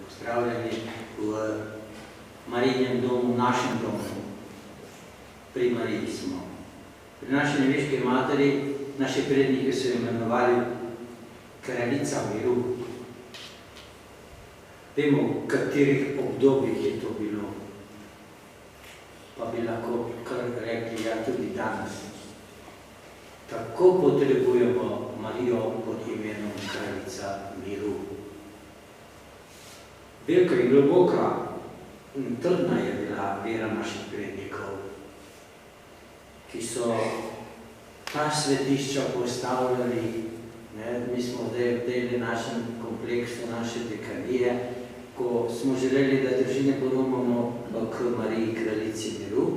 Pozdravljeni v Marijinem domu, v našem domu. Pri Mariji smo. Pri naši nebeški materi, naši predniki so jo imenovali kraljica miru. Vemo, v katerih obdobjih je to bilo. Pa bi lahko kar rekli, ja, tudi danes. Tako potrebujemo Marijo pod imenom kraljica miru. Velika in globoka in trdna je bila vera naših prednikov, ki so ta svetišča postavljali. Mi smo zdaj v našem kompleksu, naše dekanije, ko smo želeli, da družine podomamo k Mariji kraljici miru,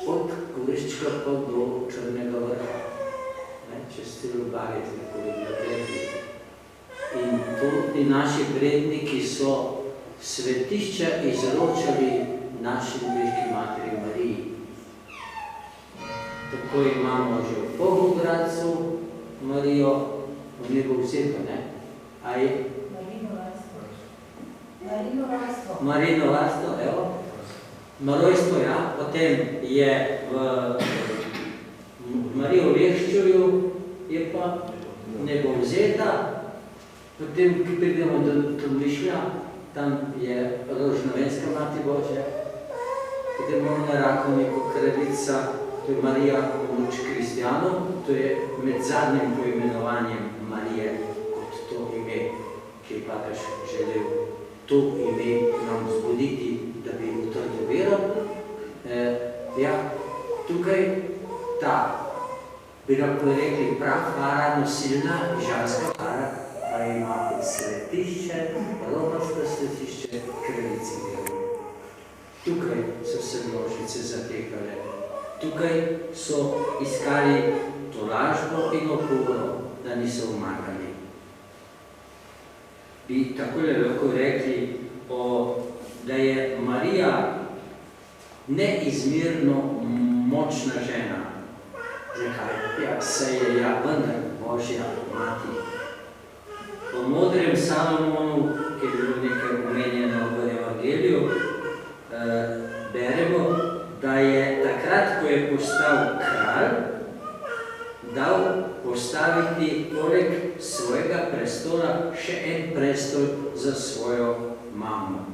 od Goreščka pa do Črnega vrha, čez celo Barje, tako bi bila prednik. In tudi naši predniki so svetišča izročali naši nebeški materi Mariji. Tako imamo že v Bohogradcu Marijo, v nebo vseto, ne? A je? Marijino varstvo, evo. Marojstvo, ja. Potem je v Marijo Veščuju, je pa nebo vzeta. Potem, ki pridemo do Mišlja, tam je Rožnovenska mati Božja. Potem imamo na Rakovniku kraljica, to je Marija pomoč kristjanov, to je med zadnjim poimenovanjem Marije kot to ime, ki je papež želel to ime nam zbuditi, da bi utrdil vero. Ja, tukaj ta, bi lahko rekli, prafara, nosilna, žanska para, pa ima svetišče, romarsko svetišče, kraljici miru. Tukaj so se množice zatekale. Tukaj so iskali tolažbo in oporo, da niso umagali. Bi takole lahko rekli, da je Marija neizmerno močna žena. Zakaj? Ja, saj je vendar Božja mati. Po modrem Salomonu, ki je bilo nekaj omenjeno v Evangeliju, beremo, da je takrat, ko je postal kralj, dal postaviti poleg svojega prestola še en prestol za svojo mamo,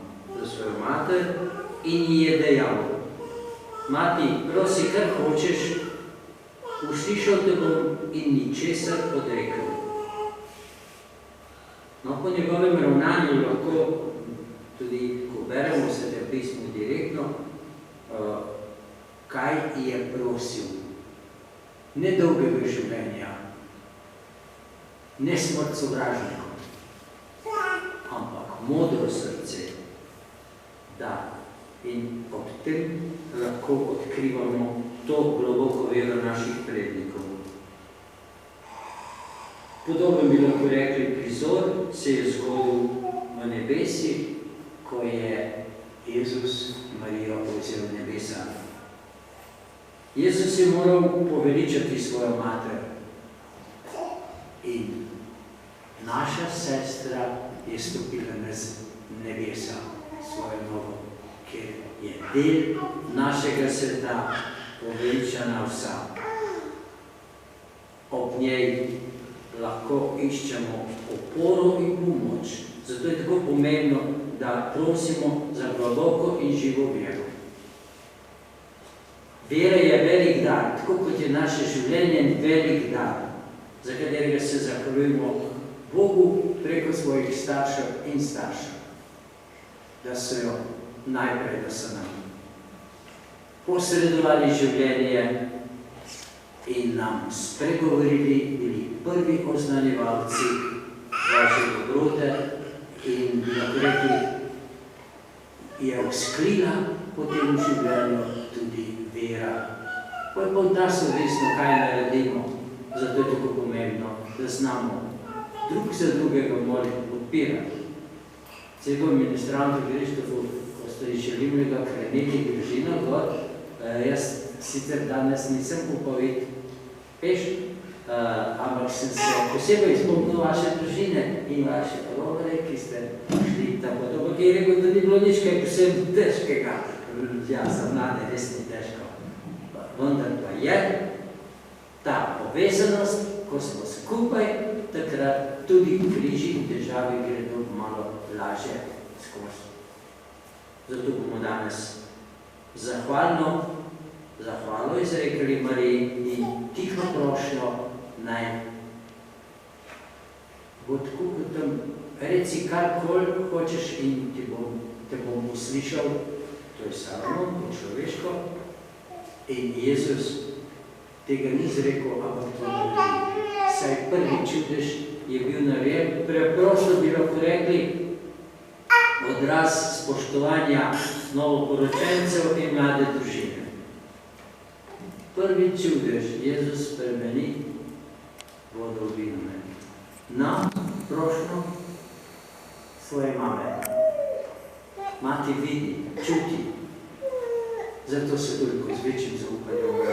za svojo mater, in ji je dejal: mati, prosi, kar hočeš, uslišal te bom in ničesar odrekel. No, po njegovem ravnanju lahko tudi, ko beremo se te pismo direktno, kaj je prosil. Ne dolgega življenja, ne smrt sovražnikov, ampak modro srce, da. In ob tem lahko odkrivamo to globoko vero naših prednikov. Podoben bi lahko rekli, prizor se je zgodil v nebesi, ko je Jezus Marijo vzel v nebesa. Jezus je moral poveličati svojo mater. In naša sestra je stopila na nebesa svojo novo, ker je del našega sveta poveličana vsa. Ob njej lahko iščemo oporo in pomoč. Zato je tako pomembno, da prosimo za globoko in živo vero. Vera je velik dar, tako kot je naše življenje velik dar, za katerega se zahvaljujemo Bogu preko svojih staršev in staršev, da so jo najprej, da so nam posredovali življenje in nam spregovorili, bili prvi oznanjevalci Božje dobrote in, lahko rekli, je vzklila po tem življenju tudi vera. Pa je pod nas odvisno, kaj naredimo, zato je tako pomembno, da znamo drug za drugega moliti podpirati. Celo ministrantu Krištofu, ko ste želeli ga kreniti družino gor, jaz sicer danes nisem upal iti peš, ampak sem se posebej spomnil vaše družine in vaše rovere, ki ste šli tam po to, ki je rekel, da ni bilo nič kaj posebno težkega. Ja, za mlade res ni težko. Vendar pa je ta povezanost, ko smo skupaj, takrat tudi križi in težave gredo malo lažje skozi. Zato bomo danes zahvalo izrekli Mariji in tiho prošnjo naj bo tako, kot tam reci karkoli hočeš in te bom uslišal, to je Salomon, po človeško, in Jezus tega ni izrekel, ampak to naredi. Saj prvi čudež je bil narejen, preprosto bi lahko rekli, odraz spoštovanja novoporočencev in mlade družine. Prvi čudež Jezus spremeni vodo v vino. Na prošnjo svoje mame. Mati vidi, čuti. Zato se toliko z večjim zaupanjem